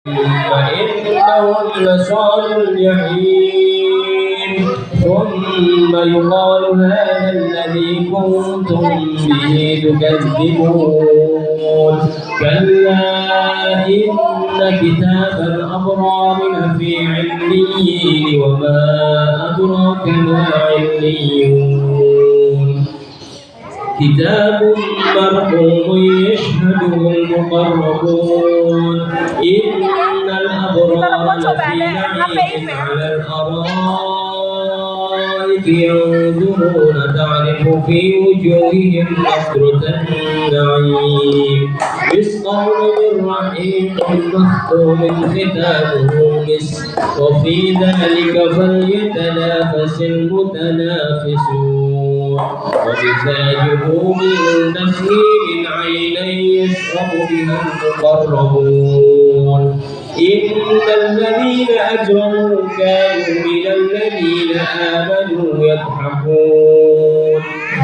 فإنهم لصالوا الجحيم ثم يقال هذا الذي كنتم به تكذبون كلا إن كتاب الأبرار لفي عليين وما أدراك ما عليون كتاب مرقوم يشهده المقربون إن الأبرار لفي نعيم على الأرائك ينظرون تعرف في وجوههم نضرة النعيم يسقون من رحيق مختوم ختامه مسك وفي ذلك فليتنافس المتنافسون ومزاجه من تسنيم عينا يشرب بها المقربون إن الذين أجرموا كانوا من الذين آمنوا يضحكون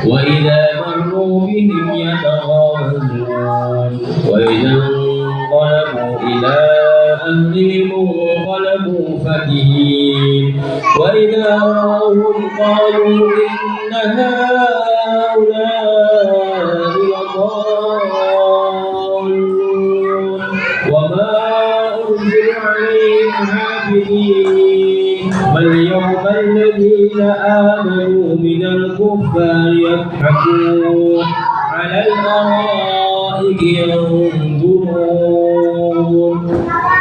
وإذا مروا بهم يتغامزون وإذا انقلبوا إلى أهلهم انقلبوا فكهين وإذا رأوهم قالوا إن هؤلاء لضالون وما أرسلوا عليهم حافظين واليوم الذين آمنوا من الكفار يضحكون على الأرائك ينظرون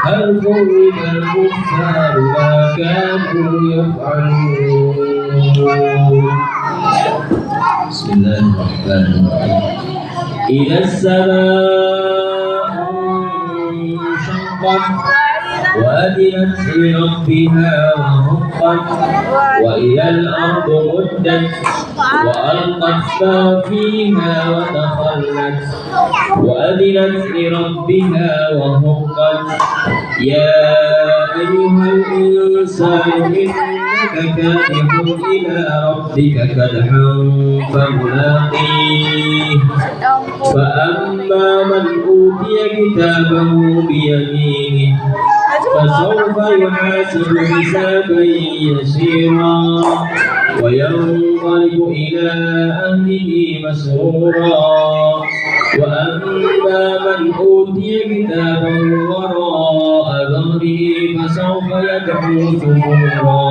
هل ثوب الكفار ما كانوا يفعلون بسم الله الرحمن الرحيم إذا السماء انشقت وأذنت لربها وحقت وإلى الأرض مدت وألقت ما فيها وتخلت وأذنت لربها وحقت يا أيها الإنسان إنك كادح إلى ربك كدحا فملاقيه فأما من أوتي كتابه بيمينه فسوف يحاسب حسابا يسيرا وينقلب إلى أهله مسرورا وأما من أوتي كتابه وراء ظهره فسوف يدعو ثبورا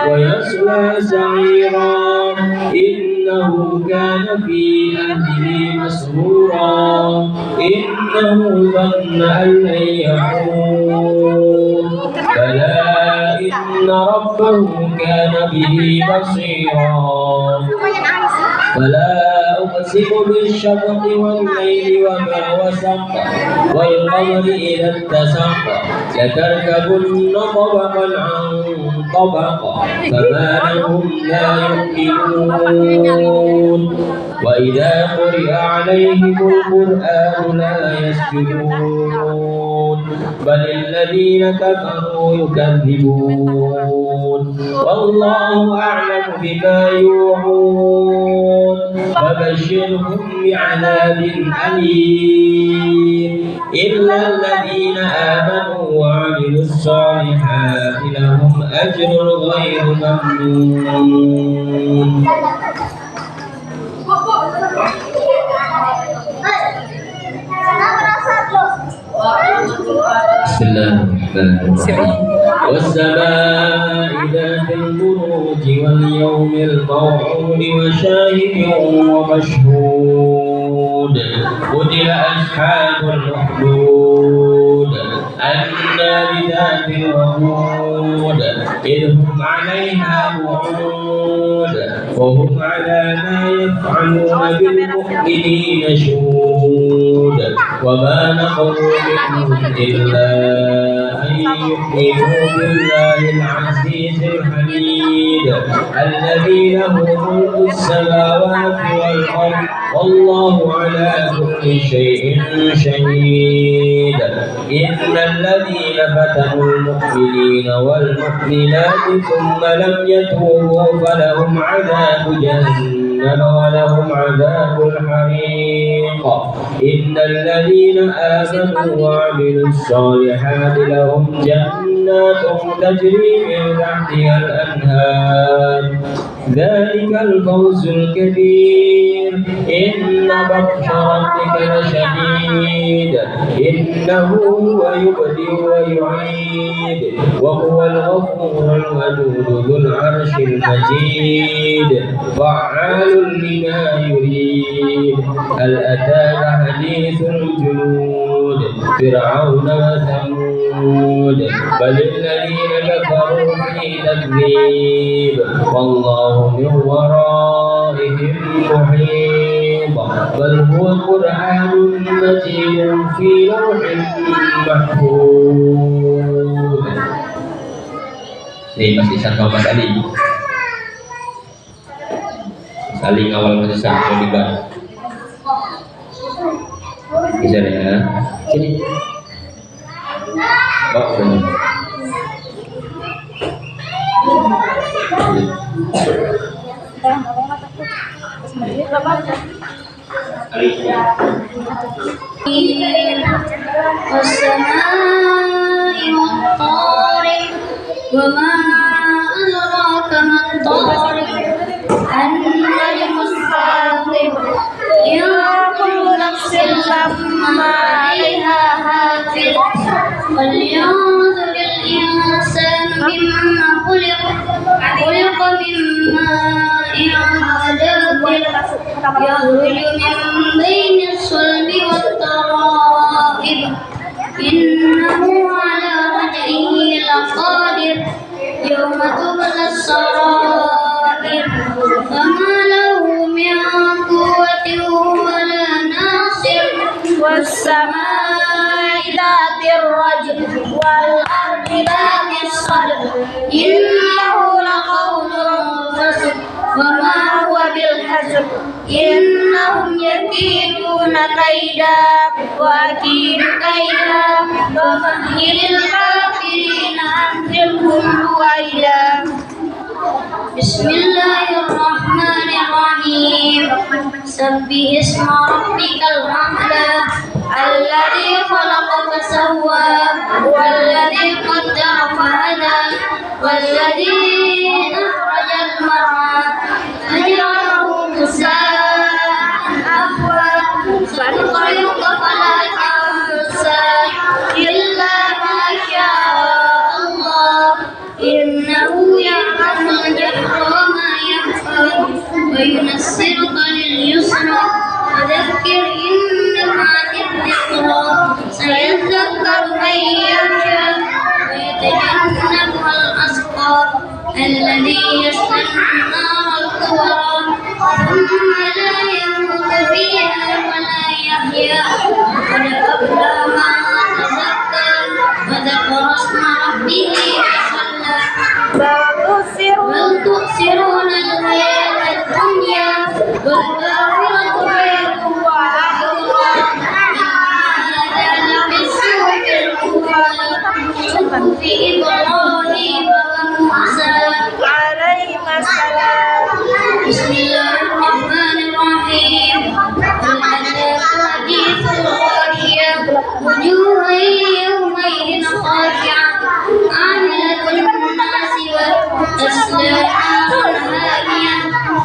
ويصلى سعيرا إنه كان في أهله مسرورا إنه ظن أن لن يحور بلى إن ربه كان به بصيرا فلا أقسم بالشفق والليل وما وسق والقمر إذا اتسق لتركبن طبقا عن طبق فما لهم لا يؤمنون وإذا قرئ عليهم القرآن لا يسجدون بل الذين كفروا يكذبون والله أعلم بما يوعون فبشرهم بعذاب أليم إلا الذين آمنوا وعملوا الصالحات لهم أجر غير ممنون بسم الله الرحمن الرحيم والسماء ذات البروج واليوم الموعود وشاهد ومشهود قتل أصحاب الأخدود النار ذات الوقود إذ هم عليها قعود وهم على ما يفعلون بالمؤمنين شهود وما نقموا منهم إلا أن يؤمنوا بالله العزيز الحميد الذي له ملك السماوات والأرض والله على كل شيء شهيد إن الذين فتنوا المؤمنين والمؤمنات ثم لم يتوبوا فلهم عذاب جهنم جهنم ولهم عذاب الحريق. إن الذين آمنوا وعملوا الصالحات لهم جنات تجري من تحتها الأنهار ذلك الفوز الكبير. إن بطش ربك لشديد إنه هو يبدئ ويعيد وهو الغفور الودود ذو العرش المجيد فعال لما يريد. هل أتاك حديث الجنود فرعون وثمود بل الذين كفروا في تكذيب والله من ورائهم محيط. بل هو قرآن مجيد في لوح محفوظ. Ini masih sama Mas Ali. Mas Ali ngawal Mas Isa juga. Bisa ya. Sini. Oh, benar. والسماء والطارق وما أدراك ما الطارق النجم الثاقب إن كل نفس لما عليها حافظ فلينظر الإنسان مما خلق من ماء دافق يخرج من بين الصلب والترائب إنه على رجعه لقادر يوم تبلى السرائر فما له من قوة ولا ناصر والسماء ذات الرجع والأرض ذات الصدع إنه لقول فصل وما هو بالحزن إنهم يكيدون كيدا وأكيد كيدا فمهل الكافرين أمهلهم رويدا. بسم الله الرحمن الرحيم سبح اسم ربك الأعلى الذي خلق فسوى والذي قدر فهدى والذي أخرج المرعى فجعله غثاء أحوى سنقرئك فلا تنسى إلا ما شاء الله إنه يعلم الجهر وما يخفى وينصرك لليسرى فذكر إن نفعت الذكرى سيذكر من يخشى ويتجنبها الأشقى الذي يصلى النار الكبرى ثم لا يموت فيها ولا يحيا قد أفلح من تزكى وذكر اسم ربه فصلى بل تؤثرون الحياة الدنيا والآخرة خير وأبقى هذا لفي الصحف الأولى صحف إبراهيم وموسى عليهما السلام. بسم الله الرحمن الرحيم هل أتاك حديث الغاشية وجوه يومئذ خاشعة عاملة ناصبة تصلى نارا هامية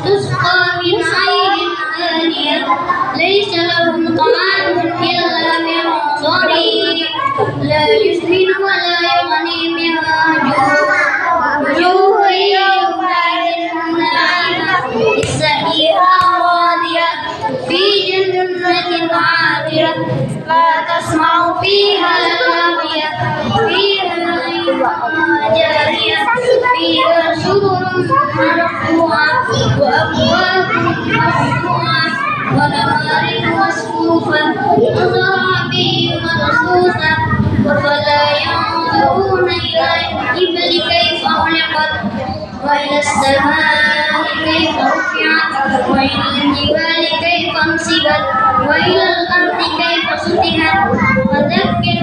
تسقى من عين آنية ليس لهم طعام إلا من ضريع لا يسمن ولا يغني من جوع وجوه يومئذ ناعمة لسعيها راضية في جنة عالية لا تسمع فيها لاغية فيها عين جارية فيها سرر مرفوعة وأكواب مرفوعة ونمارق مصفوفة وزرابي مبثوثة أفلا ينظرون إلى الإبل كيف خلقت وإلى السماء كيف رفعت وإلى الجبال كيف نصبت وإلى الأرض كيف سطحت فذكر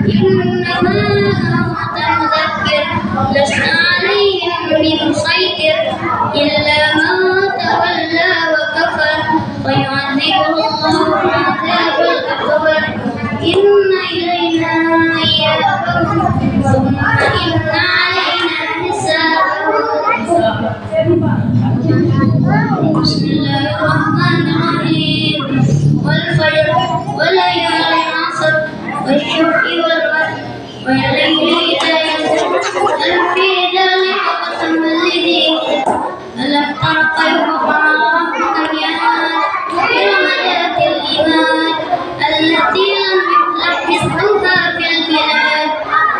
إنما أنت مذكر لست عليهم بمسيطر إلا من تولى يذيقهم العذاب الأكبر إن إلينا إيابهم ثم إن علينا حسابهم. بسم الله الرحمن الرحيم والفجر وليال العصر والشفع والوتر والليل إذا يسر هل في ذلك قسم لذي ألم تر كيف فعل ربك بعاد إرم ذات العماد التي لم يخلق مثلها في البلاد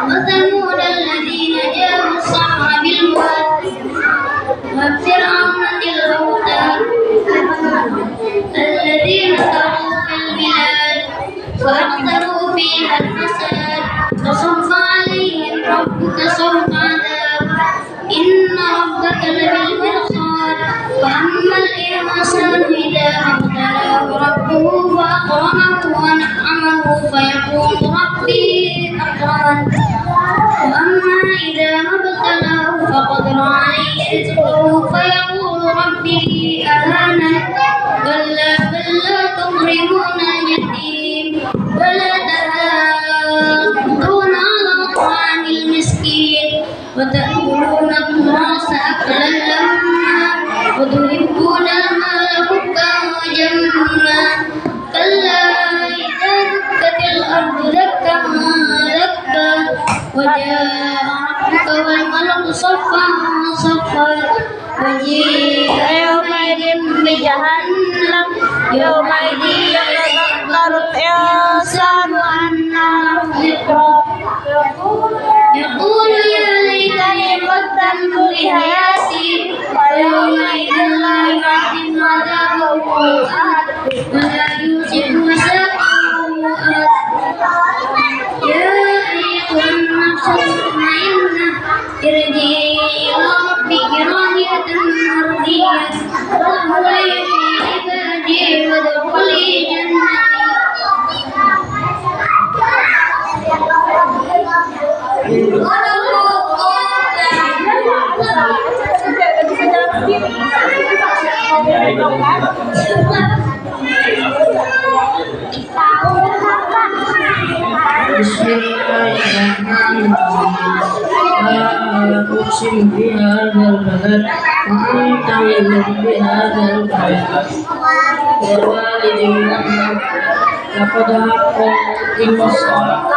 وثمود الذين جابوا الصخر بالواد وفرعون ذي الأوتاد الذين طغوا في البلاد فأكثروا فيها الفساد فصب عليهم ربك صوت عذاب إن ربك لبالمرصاد فأما الإنسان إذا ما ابتلاه ربه فأكرمه ونعمه فيقول ربي أكرمن وأما إذا ما ابتلاه فقدر عليه رزقه فيقول ربي أهانن كلا بل لا تكرمون اليتيم ولا تحاضون على طعام المسكين وتأكلون التراث أكلا لما وتحبون المال حبا وجما كلا إذا دكت الأرض دكا دكا وجاء ربك والملك صفا صفا وجيء يومئذ بجهنم يومئذ يتذكر الإنسان أنى له ذكرى يقول يا ليتني قدمت لحياتي ويومئذ لا يعذب عذابه أحد ولا يوثق وثاقه أحد يا أيتها النفس المطمئنة ارجعي إلى ربك راضية مرضية فادخلي في عبادي وادخلي جنتي. Bismillahirrahmanirrahim. La uqsimu bihadzal balad wa anta hilun bihadzal balad wa walidin wa ma laqad haqqa innas-salata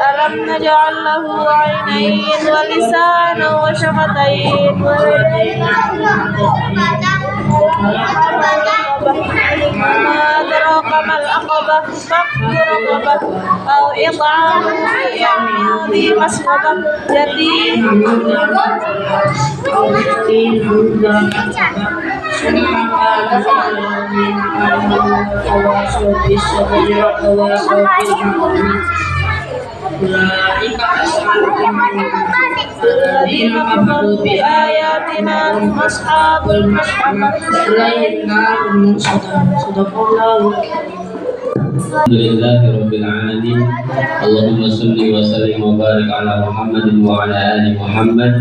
ألم نجعل له عينين ولسانا وشفتين وما أدراك ما العقبة فك رقبة أو إطعام في يوم ذي مسغبة يتيما الذين كفروا بآياتنا هم أصحاب المشأمة عليهم نار مؤصدة. صدق الله الكريم. Alhamdulillahirabbil alamin. Allahumma shalli wa sallim wa barik ala Muhammadin wa ala ali Muhammad.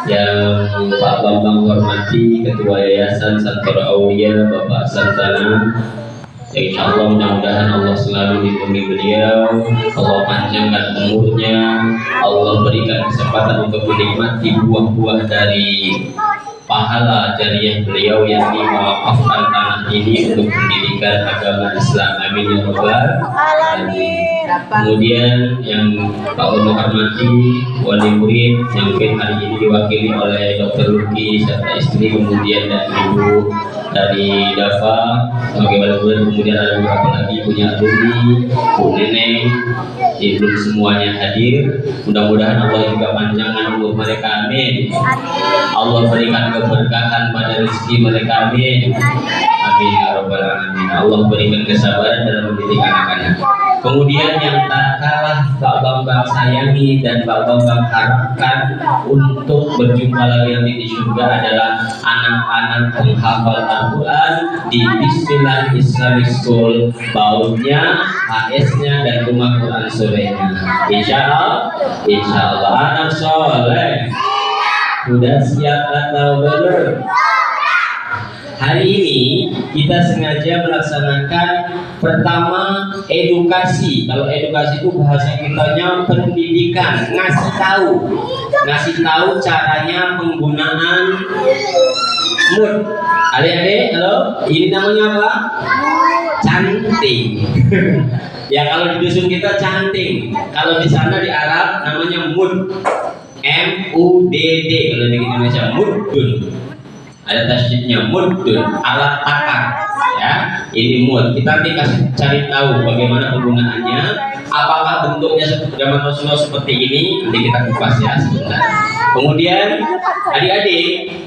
Yang Pak Bambang hormati Ketua Yayasan Santoro Aulia Bapak Santana, ya insyaallah mudah-mudahan Allah selalu lindungi beliau, Allah panjangkan umurnya, Allah berikan kesempatan untuk menikmati buah-buah dari pahala jariah beliau yang mewakafkan tanah ini untuk pendidikan agama Islam. Amin ya rabbal alamin. Kemudian yang Pak Guru hormati wali murid yang mungkin hari ini diwakili oleh Dr. Luki serta istri, kemudian dan ibu dari Dafa sebagai wali murid, kemudian ada beberapa lagi punya alumni, Bu Neneng, belum semuanya hadir. Mudah-mudahan Allah juga panjangkan umur mereka, amin. Allah berikan keberkahan pada rezeki mereka, amin. Amin ya rabbal alamin. Allah berikan kesabaran dalam mendidik anak-anak. Kemudian yang tak kalah Pak Bambang sayangi dan Pak Bambang harapkan untuk berjumpa lagi nanti di surga adalah anak-anak penghafal Al-Quran di Bismillah Islamic School, bautnya, HS-nya, dan rumah Quran sorenya. Insya Allah anak soleh. Sudah siap atau belum? Hari ini kita sengaja melaksanakan pertama edukasi. Kalau edukasi itu bahasa kitanya pendidikan, ngasih tahu caranya penggunaan mood. Adik-adik, halo, ini namanya apa? Canting. Ya kalau di dusun kita canting. Kalau di sana di Arab namanya mud. MUDD. Kalau di Indonesia mudun. Ada tasydidnya mudun, alat takar. Ya, ini mud. Kita nanti cari tahu bagaimana penggunaannya. Apakah bentuknya zaman Rasulullah seperti ini? Nanti kita kupas ya sebentar. Kemudian adik-adik,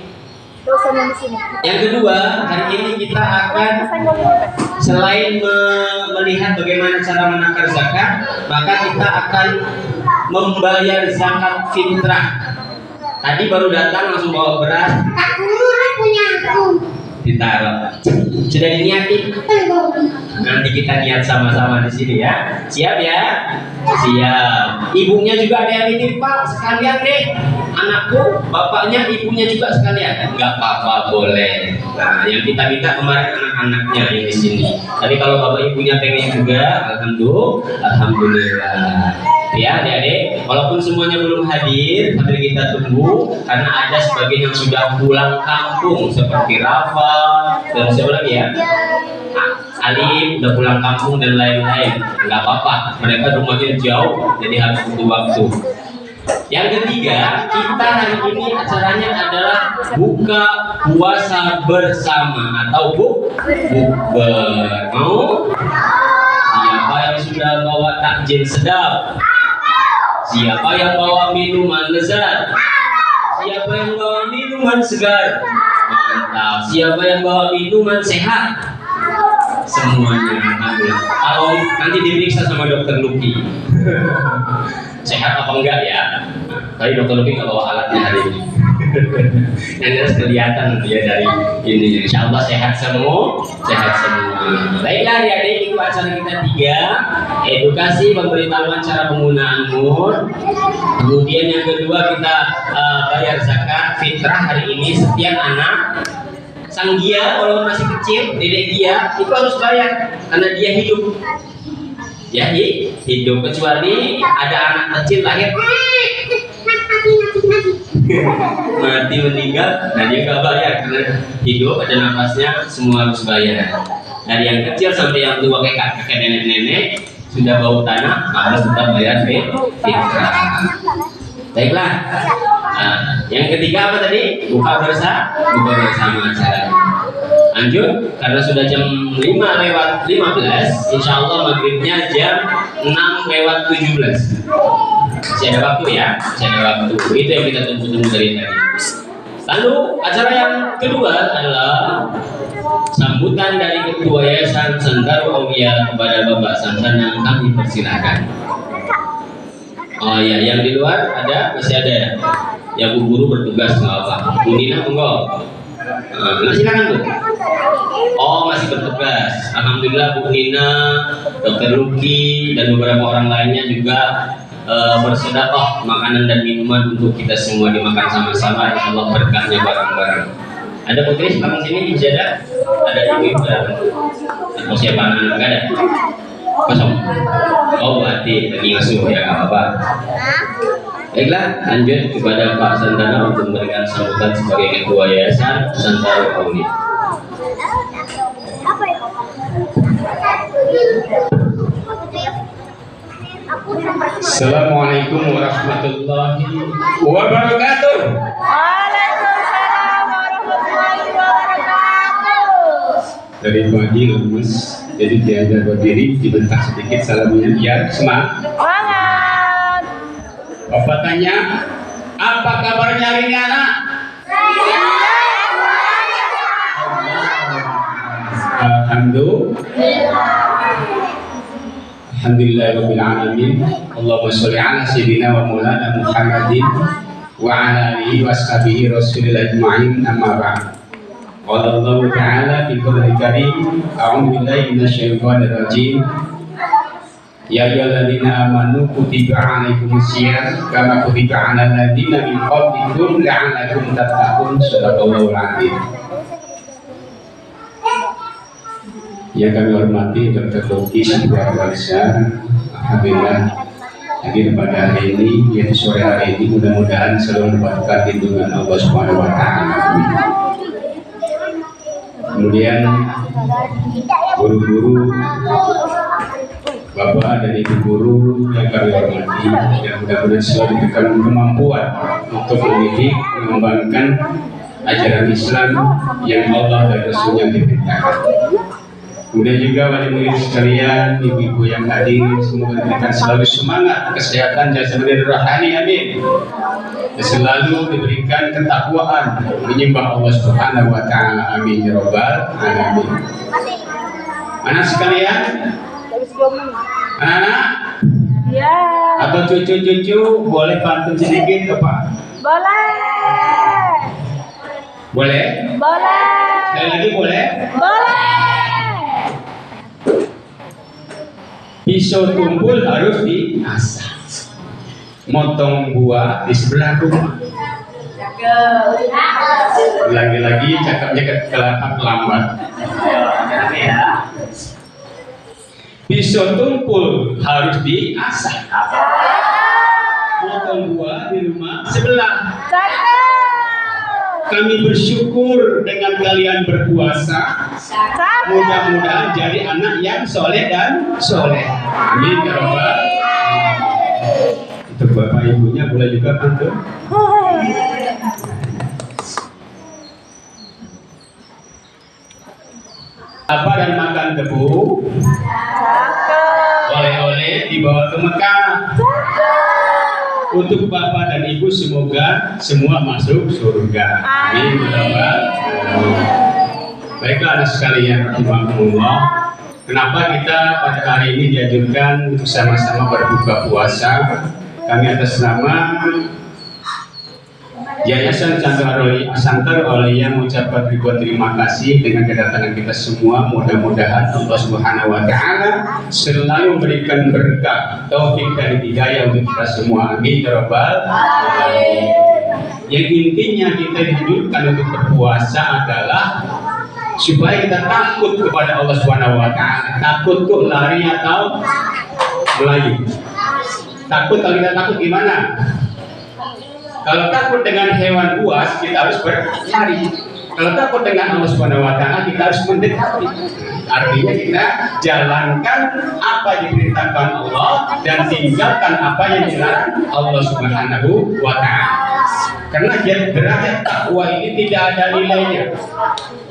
yang kedua, hari ini kita akan selain melihat bagaimana cara menakar zakat, maka kita akan membayar zakat fitrah. Tadi baru datang langsung bawa beras. Ditaruh. Sudah diniatin? Nanti kita niat sama-sama di sini ya. Siap ya? Siap. Ibunya juga ada yang ini Pak, sekalian deh. Anakku, bapaknya, ibunya juga sekalian. Enggak apa-apa, boleh. Nah, yang kita minta kemarin anak-anaknya yang di sini. Tapi kalau bapak ibunya pengen juga, alhamdulillah. Ya, adik-adik, walaupun semuanya belum hadir, tapi kita tunggu karena ada sebagian yang sudah pulang kampung seperti Rafa dan siapa lagi ya? Alif udah pulang kampung dan lain-lain. Nggak apa-apa, mereka rumahnya jauh, jadi harus butuh waktu. Yang ketiga, kita hari ini acaranya adalah buka puasa bersama atau bukber. Mau? Siapa yang sudah bawa takjil sedap? Siapa yang bawa minuman lezat? Siapa yang bawa minuman segar? Mantap. Siapa yang bawa minuman sehat? Semuanya. Kalau nanti diperiksa sama dokter Luki, sehat apa enggak ya? Tapi dokter Luki nggak bawa alatnya hari ini. Nanti harus kelihatan nanti ya dari ini. Insya Allah sehat semua. Baiklah adik-adik, itu acara kita 3, edukasi, pemberitahuan cara penggunaan mood. Kemudian yang kedua kita bayar zakat fitrah hari ini. Setiap anak sang Gia kalau masih kecil, dedek Gia itu harus bayar karena dia hidup. Ya hidup, kecuali ada anak kecil lahir mati meninggal, nah dia nggak bayar karena hidup ada nafasnya, semua harus bayar. Dari yang kecil sampai yang tua kayak kakek nenek sudah bau tanah harus tetap bayar fitrah. Baiklah. Nah, yang ketiga apa tadi? Buka bersama acara. Lanjut, karena sudah jam 5:15, insya Allah maghribnya jam 6:17. Masih ada waktu ya, Itu yang kita tunggu dari tadi. Lalu acara yang kedua adalah sambutan dari Ketua Yayasan Sandaru Aulia kepada Bapak Santana, kami persilakan. Oh ya, yang di luar masih ada ya? Ya Bu Guru bertugas nggak apa. Bu Nina monggo. Silakan Bu. Oh masih bertugas. Alhamdulillah Bu Nina, Dokter Luki dan beberapa orang lainnya juga bersedekah makanan dan minuman untuk kita semua dimakan sama-sama. Insyaallah berkahnya bareng-bareng. Ada putri sekarang sini masih ada? Ada ibu ada. Atau siapa anak nggak ada? Kosong. Oh berarti lagi ngasuh ya, nggak apa-apa. Baiklah, lanjut kepada Pak Santana untuk memberikan sambutan sebagai Ketua Yayasan Sandaru Aulia. Assalamualaikum warahmatullahi wabarakatuh. Waalaikumsalam warahmatullahi wabarakatuh. Dari pagi lemes, jadi diajar berdiri, dibentak sedikit salamnya. Ya, semangat. Semangat. Bapak tanya, apa kabarnya hari ini anak? Alhamdulillah. Alhamdulillahirabbil alamin. Allahumma sholli ala sayyidina wa maulana Muhammadin wa ala alihi wa sahbihi rasulil ajma'in, amma ba'd. Qala Allah ta'ala fi qawlil karim, a'udzu billahi minasyaitonir rajim. Ya ayyuhalladzina amanu kutiba 'alaikumusiyam kama kutiba 'alal ladzina min qablikum la'allakum tattaqun. Shadaqallahul 'azim. Yang kami hormati Dr. Koki sebuah keluarga, alhamdulillah hadir pada hari ini, yaitu sore hari ini, mudah-mudahan selalu mendapatkan lindungan Allah Subhanahu wa Ta'ala. Kemudian guru-guru, bapak dan ibu guru yang kami hormati, yang mudah-mudahan selalu diberikan kemampuan untuk mendidik, mengembangkan ajaran Islam yang Allah dan Rasulnya diperintahkan. Kemudian juga wali murid sekalian, ibu-ibu yang hadir, semoga diberikan selalu semangat, kesehatan, jasmani dan rohani, amin. Dan selalu diberikan ketakwaan menyembah Allah Subhanahu wa Ta'ala, amin ya rabbal alamin. Anak sekalian, anak Ya. atau cucu-cucu boleh pantun sedikit Pak? Boleh. Boleh? Boleh. Sekali lagi boleh? Boleh. Pisau tumpul harus diasah. Motong buah di sebelah rumah. Lagi-lagi cakapnya kelihatan lambat. Pisau tumpul harus diasah. Motong buah di rumah sebelah. Kami bersyukur dengan kalian berpuasa. Mudah-mudahan jadi anak yang soleh dan soleh. Amin ya rabbal. Untuk bapak ibunya boleh juga pantun. Apa dan makan tebu, oleh-oleh dibawa ke Mekah. Untuk bapak dan ibu semoga semua masuk surga. Amin ya rabbal. Baiklah anak sekalian, rahimakumullah. Kenapa kita pada hari ini dianjurkan untuk sama-sama berbuka puasa? Kami atas nama Yayasan Santar Aulia mengucapkan ribuan terima kasih dengan kedatangan kita semua. Mudah-mudahan Allah Subhanahu wa Ta'ala selalu memberikan berkah, taufik dan hidayah untuk kita semua. Amin ya rabbal alamin. Yang intinya kita dianjurkan untuk berpuasa adalah supaya kita takut kepada Allah Subhanahu wa Ta'ala. Takut tuh lari atau melayu? Takut, kalau kita takut gimana? Kalau takut dengan hewan buas, kita harus berlari. Kalau takut dengan Allah Subhanahu wa Ta'ala, kita harus mendekati. Artinya kita jalankan apa yang diperintahkan Allah dan tinggalkan apa yang dilarang Allah Subhanahu wa Ta'ala. Karena derajat takwa ini tidak ada nilainya.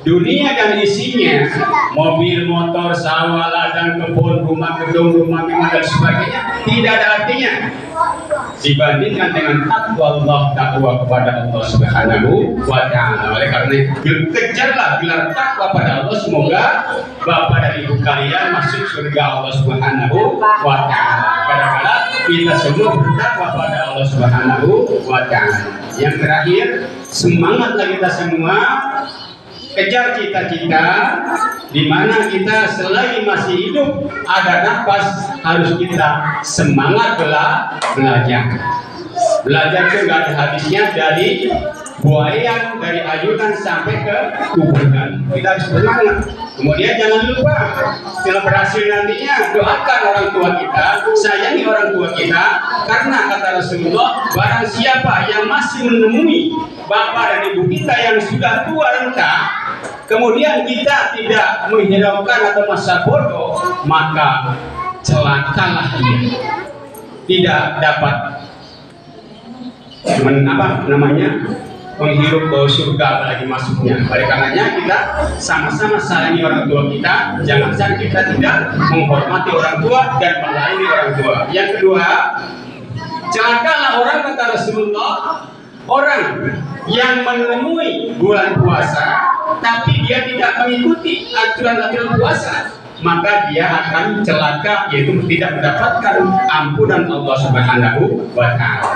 Dunia dan isinya, mobil, motor, sawah, ladang, kebun, rumah, gedung, rumah mewah dan sebagainya, tidak ada artinya dibandingkan dengan takwa Allah, takwa kepada Allah Subhanahu wa Ta'ala. Oleh karena itu, kejarlah gelar takwa pada Allah. Semoga bapak dan ibu kalian masuk surga Allah Subhanahu wa Ta'ala. Kadang-kadang kita semua bertakwa pada Allah Subhanahu wa Ta'ala. Yang terakhir, semangatlah kita semua kejar cita-cita di mana kita selagi masih hidup ada nafas harus kita semangat belajar. Belajar itu nggak ada habisnya, dari buayan, dari ayunan sampai ke kuburan. Kita harus semangat. Kemudian jangan lupa setelah berhasil nantinya doakan orang tua kita, sayangi orang tua kita, karena kata Rasulullah, barang siapa yang masih menemui bapak dan ibu kita yang sudah tua renta, kemudian kita tidak menghiraukan atau masa bodoh, maka celakalah dia, tidak dapat menghirup bau surga apalagi masuknya. Oleh karenanya kita sama-sama sayangi orang tua kita, jangan sampai kita tidak menghormati orang tua dan melayani orang tua. Yang kedua, celakalah orang, kata Rasulullah, orang yang menemui bulan puasa tapi dia tidak mengikuti aturan-aturan puasa. maka dia akan celaka, yaitu tidak mendapatkan ampunan Allah Subhanahu wa Ta'ala.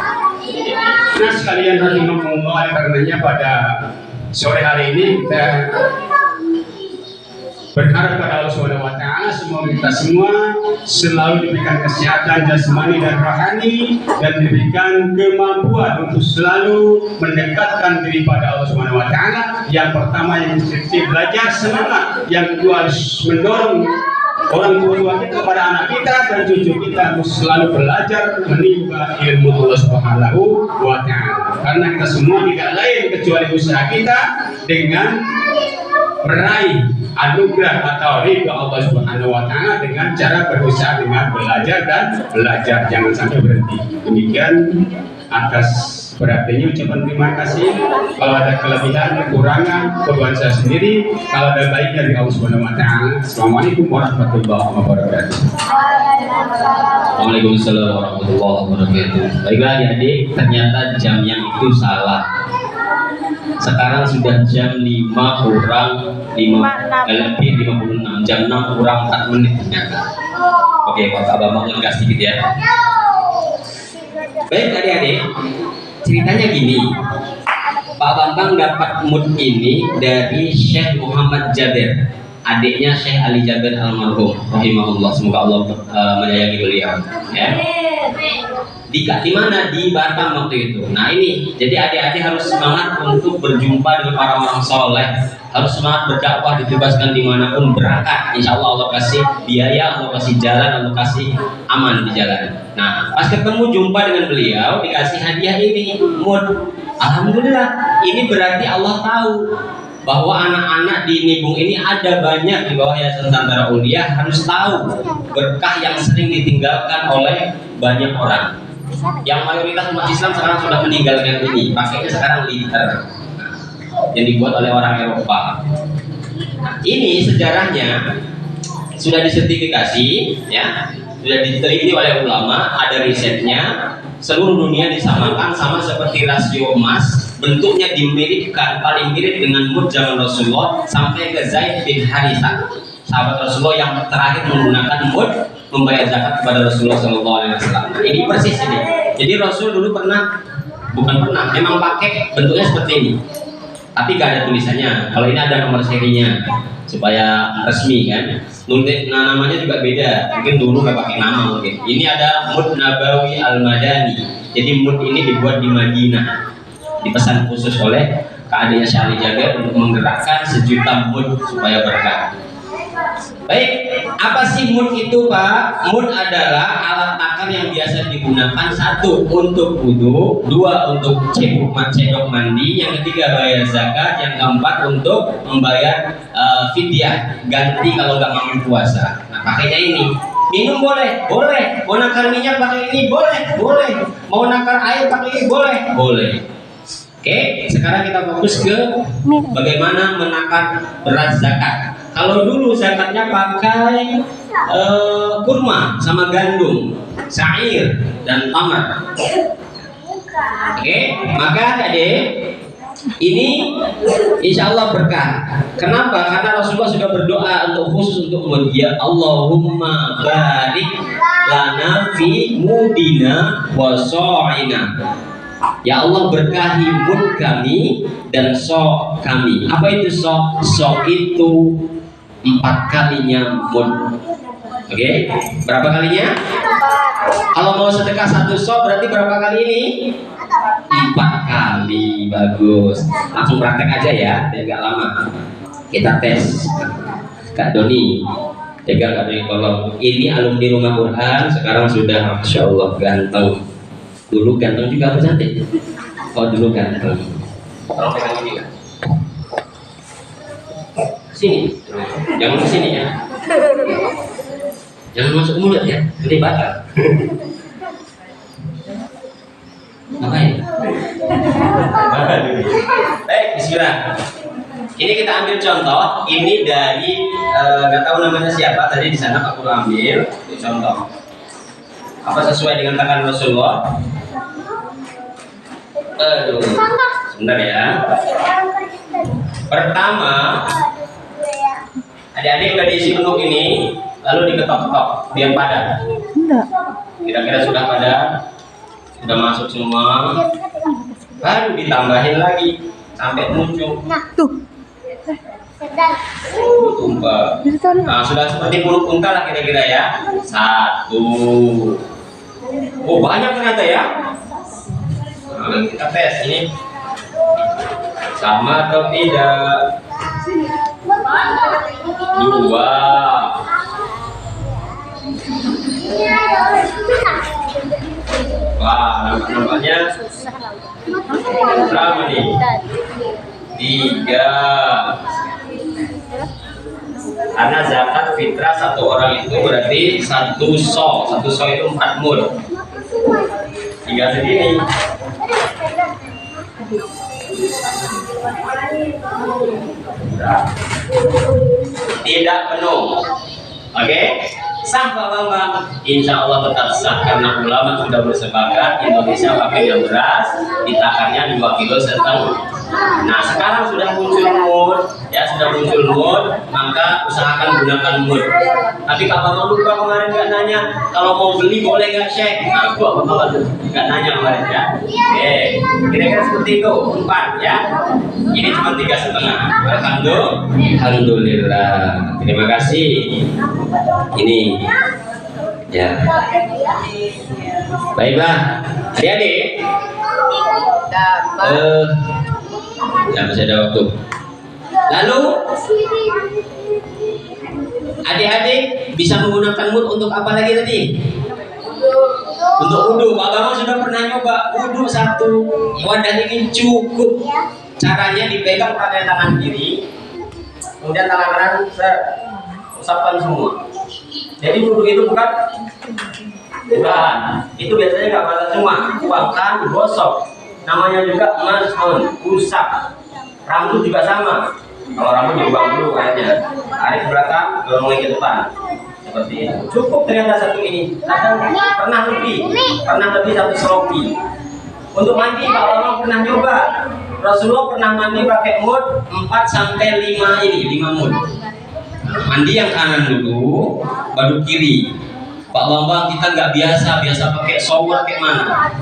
Nah sekalian rahimahumullah, karenanya pada sore hari ini kita berharap pada Allah Subhanahu wa Ta'ala semoga kita semua selalu diberikan kesehatan jasmani dan rohani, dan diberikan kemampuan untuk selalu mendekatkan diri pada Allah Subhanahu wa Ta'ala. Yang pertama yang mesti belajar semangat, yang kedua harus mendorong orang tua kita kepada anak kita dan cucu kita harus selalu belajar menimba ilmu Allah Subhanahu wa Ta'ala, karena kita semua tidak lain kecuali usaha kita dengan meraih anugerah atau ridha Allah Subhanahu wa Ta'ala dengan cara berusaha dengan belajar dan belajar, jangan sampai berhenti. Demikian atas berartinya ucapan terima kasih. Kalau ada kelebihan, kekurangan, kebutuhan saya sendiri, kalau ada baiknya dari Allah Subhanahu wa Ta'ala. Assalamualaikum warahmatullahi wabarakatuh. Waalaikumsalam warahmatullahi wabarakatuh. Baiklah adik, ternyata jamnya itu salah. Sekarang sudah jam 5 kurang 56, jam 6 kurang 4 menit ternyata. Oke, Pak Bambang lega sedikit ya. Baik adik-adik, ceritanya gini. Pak Bambang dapat mood ini dari Syekh Muhammad Jabir, adiknya Syekh Ali Jabir almarhum rahimahullah, semoga Allah menyayangi beliau ya. Di mana? Di Batam waktu itu. Nah ini, jadi adik-adik harus semangat untuk berjumpa dengan orang-orang soleh, harus semangat berdakwah, dibebaskan dimanapun berangkat. Insya Allah Allah kasih biaya, Allah kasih jalan, Allah kasih aman di jalan. Nah pas ketemu jumpa dengan beliau, dikasih hadiah ini, mood. Alhamdulillah, ini berarti Allah tahu bahwa anak-anak di Nibung ini ada banyak di bawah Yayasan Nusantara Ulia, harus tahu berkah yang sering ditinggalkan oleh banyak orang. Yang mayoritas umat Islam sekarang sudah meninggalkan ini, pakainya sekarang liter yang dibuat oleh orang Eropa. Ini sejarahnya sudah disertifikasi ya, sudah diteliti oleh ulama, ada risetnya. Seluruh dunia disamakan sama seperti rasio emas, bentuknya dimiripkan, paling mirip dengan mud zaman Rasulullah sampai ke Zaid bin Harithah, sahabat Rasulullah yang terakhir menggunakan mud membayar zakat kepada Rasulullah SAW. Nah, ini persis ini. Jadi Rasul dulu memang pakai bentuknya seperti ini, tapi gak ada tulisannya. Kalau ini ada nomor serinya supaya resmi kan. Nah namanya juga beda, mungkin dulu gak pakai nama mungkin. Ini ada mud Nabawi Al-Madani. Jadi mud ini dibuat di Madinah, dipesan khusus oleh keadanya Syekh Ali Jabir untuk menggerakkan 1 juta mud supaya berkah. Baik, apa sih mud itu Pak? Mud adalah alat takar yang biasa digunakan, 1 untuk wudhu, 2 untuk cebok mandi, yang ketiga bayar zakat, yang keempat untuk membayar fidyah, ganti kalau nggak mampu puasa. Nah pakainya ini. Minum boleh, boleh. Mau nakar minyak pakai ini boleh, boleh. Mau nakar air pakai ini boleh, boleh. Oke, sekarang kita fokus ke bagaimana menakar beras zakat. Kalau dulu zakatnya pakai kurma sama gandum, syair dan tamar. Oke, maka adik ini insya Allah berkah. Kenapa? Karena Rasulullah sudah berdoa untuk khusus untuk mud. Ya Allahumma barik lana fi mudina wa so'ina. Ya Allah berkahi mud kami dan so kami. Apa itu so? So itu 4 kalinya mud. Oke, berapa kalinya? Kalau mau sedekah 1 so berarti berapa kali ini? 4 kali. Bagus. Langsung praktek aja ya, biar gak lama. Kita tes. Kak Doni, pegang Kak Doni tolong. Ini alumni Rumah Quran, sekarang sudah Masya Allah ganteng. Dulu ganteng juga apa cantik? Oh dulu ganteng. Tolong pegang ini Kak. Sini, jangan ke sini ya. Jangan masuk mulut ya, nanti batal. Ngapain? Baik, bismillah. Ini kita ambil contoh. Ini dari nggak tahu namanya siapa tadi di sana, aku ambil contoh. Apa sesuai dengan tangan Rasulullah? Aduh, sebentar ya. Pertama, Adik-adik udah diisi penuh ini, lalu diketok-ketok biar padat. Kira-kira sudah padat, sudah masuk semua, baru ditambahin lagi sampai muncul. Tumpah. Nah, sudah seperti bulu unta lah kira-kira ya. Satu. Oh, banyak ternyata ya. Nah, kita tes ini sama atau tidak. Dua. Wah, nampaknya berapa nih? 3. Karena zakat fitrah satu orang itu berarti 1 so. 1 so itu 4 mud. 3 segini. Tidak penuh. Oke? Sah Pak Bambang? Insya Allah tetap sah karena ulama sudah bersepakat Indonesia pakai yang beras, ditakarnya 2,5 kg. Nah, sekarang sudah muncul mood, ya sudah muncul mood, maka usahakan gunakan mood. Tapi Kak Bambang lupa kemarin nggak nanya, kalau mau beli boleh nggak share? Nah, gua nggak nanya kemarin ya. Oke, kira-kira seperti itu, 4 ya. Ini cuma 3,5. Alhamdulillah. Terima kasih. Ini ya. Baiklah, adik-adik. Ya masih ada waktu. Lalu adik-adik bisa menggunakan mood untuk apa lagi tadi? Untuk wudhu. Pak Bambang sudah pernah nyoba wudhu 1 wadah ini cukup. Caranya dipegang pakai tangan kiri, kemudian tangan kanan usapkan semua. Jadi wudhu itu bukan, itu biasanya nggak basah semua, tuangkan, gosok. Namanya juga mason, usap. Rambut juga sama. Kalau rambut dibuang dulu kayaknya. Tarik ke belakang, dorong ke depan. Seperti itu. Cukup ternyata 1 ini. Kadang pernah lebih 1 selopi. Untuk mandi Pak Bambang pernah nyoba. Rasulullah pernah mandi pakai mood 4 sampai 5 ini, 5 mood. Mandi yang kanan dulu, baru kiri. Pak Bambang kita nggak biasa pakai shower kayak mana?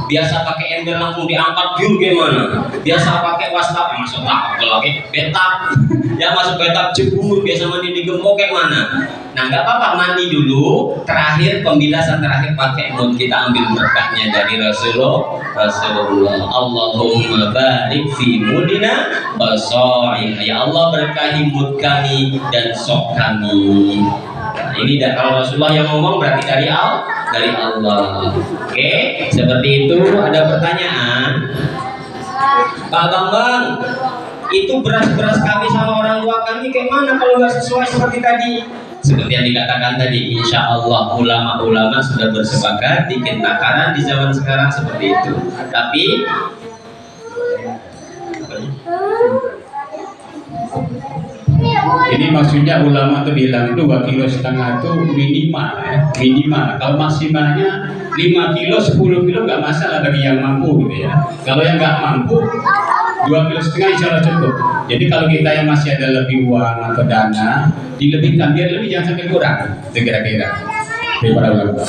Biasa pakai ember langsung diangkat view gimana? Biasa pakai wastafel, masuk tak pakai betap. Ya masuk betap jebur, biasa mandi di gembok kayak mana? Nah nggak apa-apa, mandi dulu. Terakhir pembilasan terakhir pakai mood, kita ambil berkahnya dari Rasulullah. Allahumma barik fi mudina baso'in. Ya Allah berkahi mood kami dan sok kami. Nah, ini dan kalau Rasulullah yang ngomong berarti dari Allah. Oke, seperti itu. Ada pertanyaan, Pak Bambang? Itu beras kami sama orang tua kami kayak mana kalau nggak sesuai seperti tadi? Seperti yang dikatakan tadi, insya Allah ulama-ulama sudah bersepakat bikin takaran di zaman sekarang seperti itu. Tapi ini maksudnya ulama itu bilang 2,5 kg itu minimal ya, minimal. Kalau maksimalnya 5 kg, 10 kg nggak masalah bagi yang mampu gitu ya. Kalau yang nggak mampu 2,5 kg insya Allah cukup. Jadi kalau kita yang masih ada lebih uang atau dana, dilebihkan biar lebih, jangan sampai kurang. Kira-kira daripada ulama.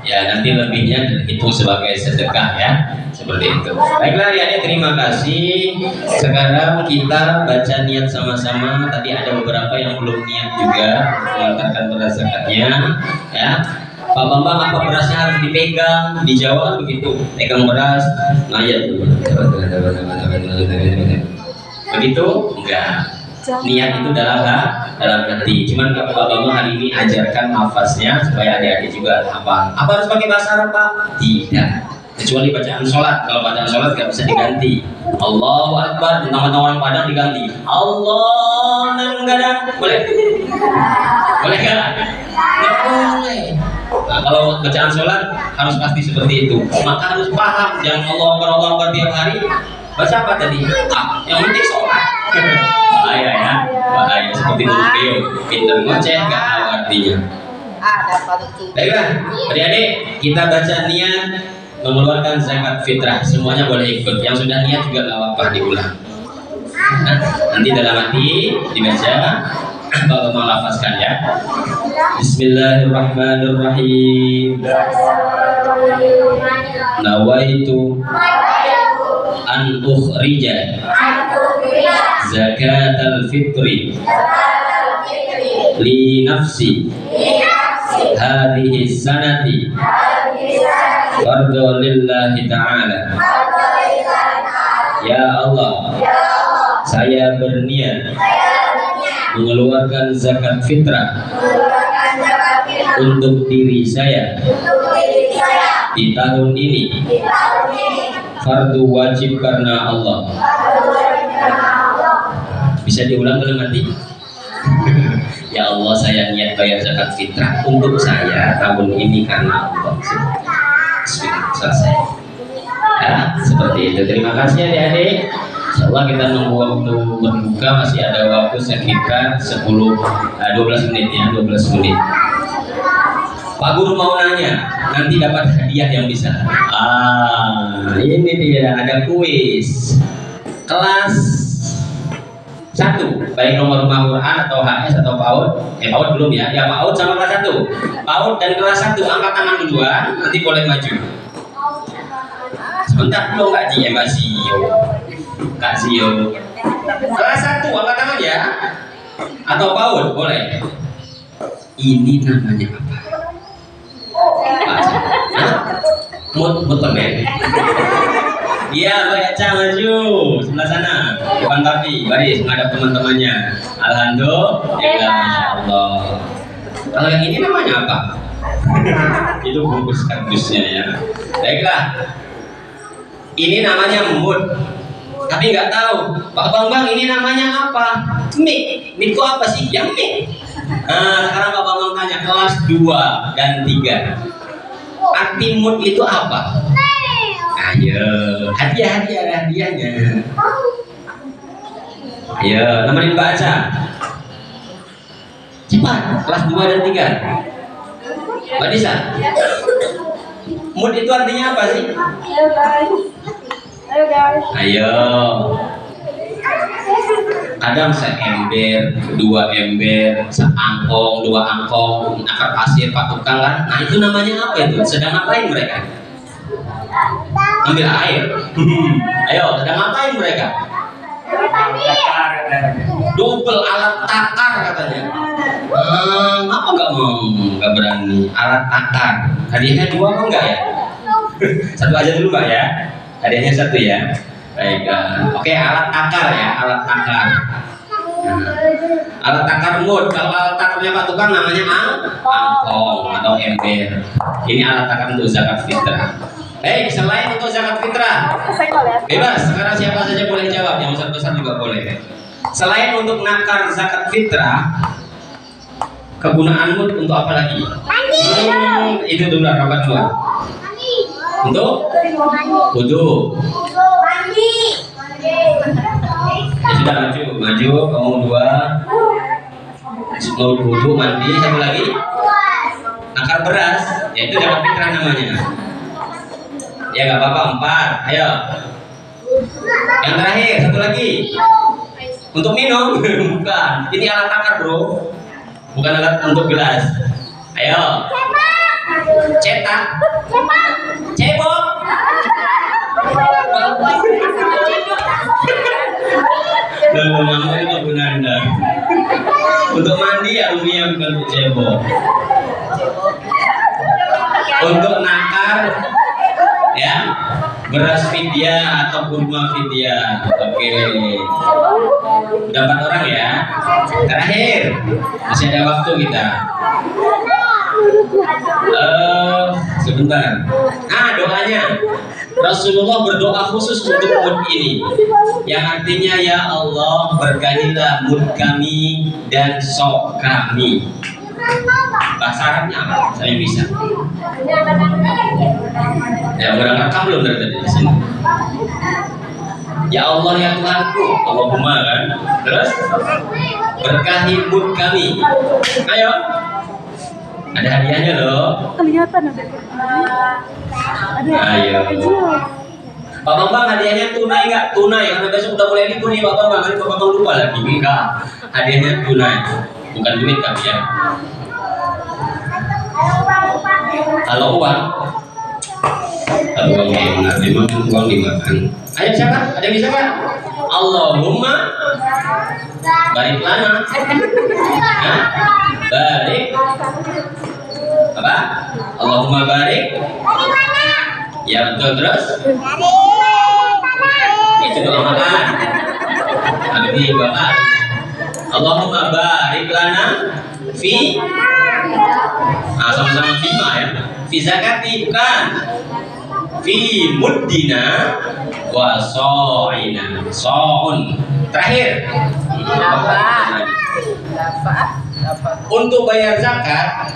Ya nanti lebihnya itu sebagai sedekah ya, seperti itu. Baiklah ya, terima kasih. Sekarang kita baca niat sama-sama. Tadi ada beberapa yang belum niat juga mengantarkan beras zakatnya ya. Pak Bambang, apa berasnya harus dipegang? Dijawab kan begitu, pegang beras, ngayat dulu. Begitu? Enggak. Niat itu dalam hati. Cuman Pak Bambang hari ini ajarkan nafasnya supaya adik-adik juga hafal. Apa harus pakai bahasa Arab, Pak? Tidak. Kecuali bacaan sholat. Kalau bacaan sholat nggak bisa diganti. Allahu Akbar. Nama-nama orang Padang diganti. Allah nanggadang. Boleh? Boleh nggak? Nggak boleh. Nah, kalau bacaan sholat harus pasti seperti itu. Maka harus paham. Jangan Allah Akbar tiap hari. Baca apa tadi? Yang penting sholat. Bahaya ya, bahaya seperti Nurul. Pinter ngoceh gak tahu artinya. Baiklah, adik-adik, kita baca niat mengeluarkan zakat fitrah. Semuanya boleh ikut. Yang sudah niat juga gak apa-apa diulang. Nanti dalam hati dibaca, kalau mau lafazkan ya. Bismillahirrahmanirrahim. Nawaitu an ukhrija zakatal fitri li nafsi hadhihi sanati fardu lillahi ta'ala. Ya Allah, saya berniat mengeluarkan zakat fitrah untuk diri saya di tahun ini, fardu wajib karena Allah. Bisa diulang dalam hati? Ya Allah, saya niat bayar zakat fitrah untuk saya tahun ini karena Allah. Bismillah, selesai. Ya, seperti itu. Terima kasih adik-adik. Insyaallah kita nunggu waktu berbuka, masih ada waktu sekitar 12 menit ya, 12 menit. Pak Guru mau nanya, nanti dapat hadiah yang bisa. Ini dia, ada kuis kelas 1, baik nomor rumah Quran atau HS atau PAUD. PAUD belum ya, ya PAUD sama kelas 1. PAUD dan kelas 1 angkat tangan duluan, nanti boleh maju. Sebentar dulu Kak Ji, Mbak Sio. Kak Sio. Kelas 1 angkat tangan ya. Atau PAUD boleh. Ini namanya apa? Mut permen. Iya, baca maju sebelah sana, depan tapi baris menghadap teman-temannya. Alhamdulillah, masya Allah. Kalau yang ini namanya apa? Itu bungkus kardusnya ya. Baiklah, ini namanya mut. Tapi nggak tahu, Pak Bambang ini namanya apa? Mik. Mik itu apa sih? Yang mik. Nah, sekarang Pak Bambang tanya kelas 2 dan 3. Arti mut itu apa? Ayo, hadiahnya. Ayo, nemenin baca. Cepat, kelas 2 dan 3. Mbak Disa. Mut itu artinya apa sih? Ayo guys. Ayo. Kadang seember, 2 ember, seangkong, 2 angkong, akar pasir, Pak Tukang kan. Nah itu namanya apa itu? Sedang ngapain mereka? Ambil air. Ayo, sedang ngapain mereka? Double alat takar katanya. Ngapa nggak berani? Alat takar. Hadiahnya 2 apa enggak ya? 1 aja dulu Mbak ya. Hadiahnya 1 ya. Baik. Oke, alat takar ya, alat takar. Alat takar mut. Kalau alat takarnya Pak Tukang namanya angkong atau ember. Ini alat takar untuk zakat fitrah. Selain untuk zakat fitrah, bebas. Sekarang siapa saja boleh jawab. Yang besar-besar juga boleh. Selain untuk nakar zakat fitrah, kegunaan mut untuk apa lagi? Itu dulu rapat 2. Untuk wudu. Ya sudah, maju kamu 2. Mau wudu, mandi, satu lagi nakar beras, yaitu zakat fitrah namanya. Ya nggak apa-apa, 4. Ayo. Yang terakhir 1 lagi. Untuk minum, bukan. Ini alat takar bro, bukan alat untuk gelas. Ayo. Cetak. Cebok. Namanya itu Gunanda. Untuk mandi aluminium, bukan untuk cebok. Untuk nakar ya, beras fidyah atau kurma fidyah. Oke. Udah 4 orang ya. Terakhir, masih ada waktu kita. Sebentar. Doanya. Rasulullah berdoa khusus untuk mud ini, yang artinya ya Allah, berkahilah mud kami dan sok kami. Bahasa Arabnya apa? Saya bisa. Ya, udah rekam belum dari tadi di sini? Ya Allah ya Tuhanku, Allahumma kan. Terus berkahi mud kami. Ayo. Ada hadiahnya loh. Kelihatan ada. Ayo. Pak Bambang hadiahnya tunai nggak? Tunai, karena besok udah mulai libur nih Pak Bambang. Nanti Pak Bambang lupa lagi. Enggak, hadiahnya tunai, bukan duit tapi ya. Kalau uang benar, memang uang dimakan. Ayo siapa? Ada yang bisa nggak? Allahumma barik lana. Hah? Barik apa? Allahumma barik. Ya betul, terus? Itu doa makan. Habis doa. Allahumma barik lana fi. Sama-sama fima ya. Fi zakati bukan. Fi muddina wa so'ina. So'un. Terakhir. Untuk bayar zakat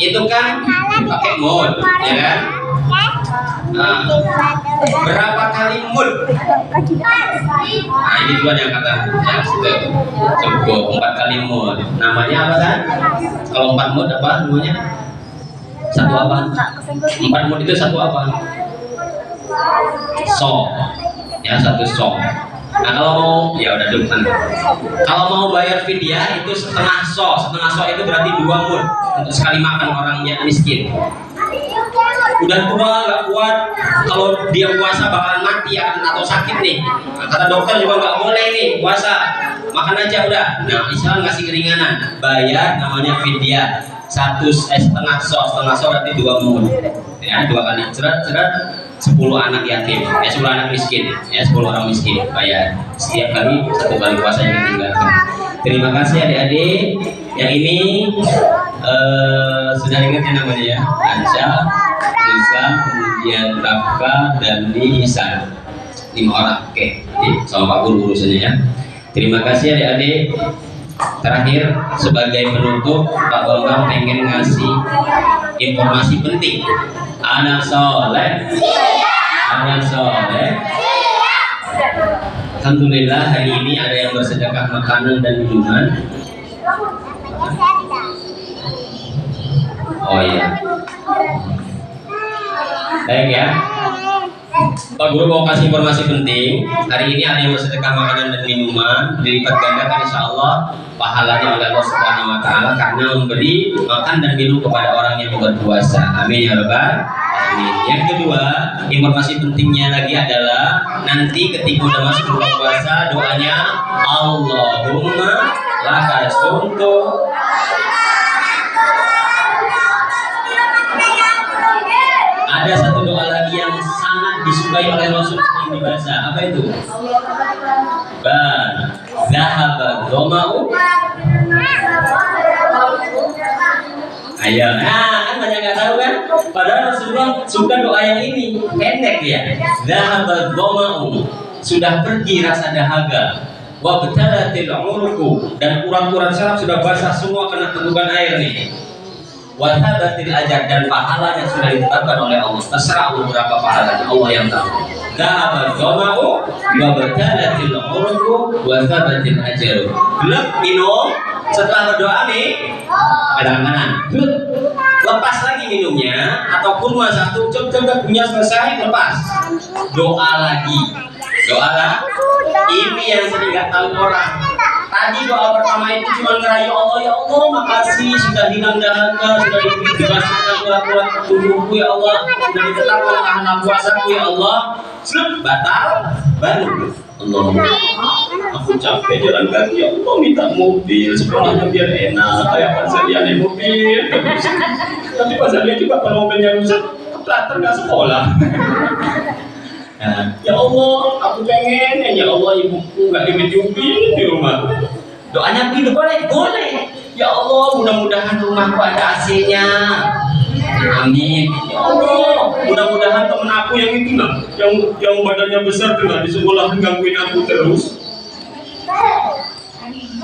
itu kan pakai mud, ya kan? Nah, berapa kali mud? Nah, ini dua yang kata ya, cukup 4 kali mud. Namanya apa kan? Kalau 4 mud apa namanya? Satu apa? 4 mud itu satu apa? So, ya satu so. Nah kalau mau, ya udah dulu. Kalau mau bayar fidyah itu setengah so itu berarti 2 mud untuk sekali makan orang yang miskin. Udah tua nggak kuat, kalau dia puasa bakalan mati atau sakit nih. Nah, kata dokter juga nggak boleh nih puasa, makan aja udah. Nah Islam ngasih keringanan, bayar namanya fidyah setengah so berarti 2 mud. Ya 2 kali cerat 10 anak yatim, ya 10 anak miskin, ya 10 orang miskin bayar setiap kali 1 kali puasa yang ditinggalkan. Terima kasih adik-adik. Yang ini sudah ingat ya namanya ya, Anca, Nisa, kemudian Rafka dan Nisa, 5 orang. Oke, sama Pak Guru urusannya ya. Terima kasih adik-adik. Terakhir sebagai penutup, Pak Bambang pengen ngasih informasi penting. Anak soleh, alhamdulillah hari ini ada yang bersedekah makanan dan minuman. Oh iya, baik ya. Pak Guru mau kasih informasi penting. Hari ini ada yang bersedekah makanan dan minuman, dilipat gandakan insya Allah pahalanya oleh Allah Subhanahu Wa Taala karena memberi makan dan minum kepada orang yang berpuasa. Amin ya rabbal alamin. Yang kedua, informasi pentingnya lagi adalah nanti ketika udah masuk bulan puasa, doanya Allahumma laka sumtu. Ada satu doa lagi yang sangat disukai oleh Rasul yang dibaca. Apa itu? Zahaba dhama'u. Ayo, kan banyak nggak tahu kan? Padahal Rasulullah suka doa yang ini, pendek ya. Zahaba dhama'u, sudah pergi rasa dahaga. Wa batalatil uruqu, dan urat-urat syaraf sudah basah semua kena tegukan air nih. Watabatil ajar, dan pahalanya sudah ditetapkan oleh Allah. Terserah Allah berapa pahalanya, Allah yang tahu. Dhahaba dhama'u wa batalatil uruqu wa thabatil ajar. Gelap minum, setelah berdoa nih kadang-kadang lepas lagi minumnya, atau kurma satu coba punya selesai lepas, doa lagi. Ini yang sering nggak tahu orang. Tadi doa pertama itu cuma ngerayu Allah, ya Allah makasih sudah hilang dahaga, sudah dibebaskan urat-urat tubuhku ya Allah, sudah ditetapkan tahanan puasaku ya Allah. Batal, baru Allah, aku capek jalan kaki ya Allah, minta mobil sekolahnya biar enak kayak Pak Zalian naik mobil. Tapi Pak Zalian juga kalau mobilnya rusak keplater nggak sekolah. Nah, ya Allah, aku pengen ya Allah ibuku nggak dimejukin di rumah. Doanya begitu boleh? Boleh. Ya Allah, mudah-mudahan rumahku ada AC-nya. Amin. Ya Allah, mudah-mudahan temen aku yang itu lah, yang badannya besar tuh di sekolah gangguin aku terus.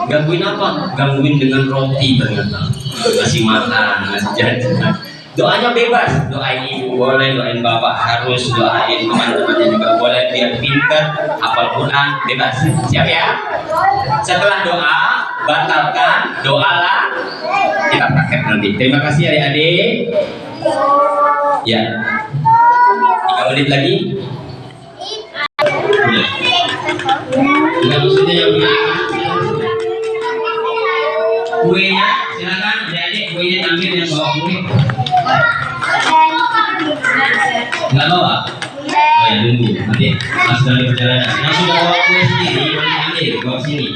Gangguin apa? Gangguin dengan roti ternyata. Ngasih makan, ngasih jajan. Doanya bebas, doain ibu boleh, doain bapak harus, doain teman-temannya juga boleh, biar pintar, hafal Quran, bebas. Siap ya? Setelah doa, batalkan, doalah, kita praktek nanti. Terima kasih adik-adik. Ya, 3 menit lagi. Enggak maksudnya yang begini. Kuenya silakan adik-adik, kuenya ambil yang bawa kue. Enggak bawa? Oh ya tunggu, nanti pas dari perjalanan. Yang sudah bawa kue sendiri, boleh ambil bawa sini.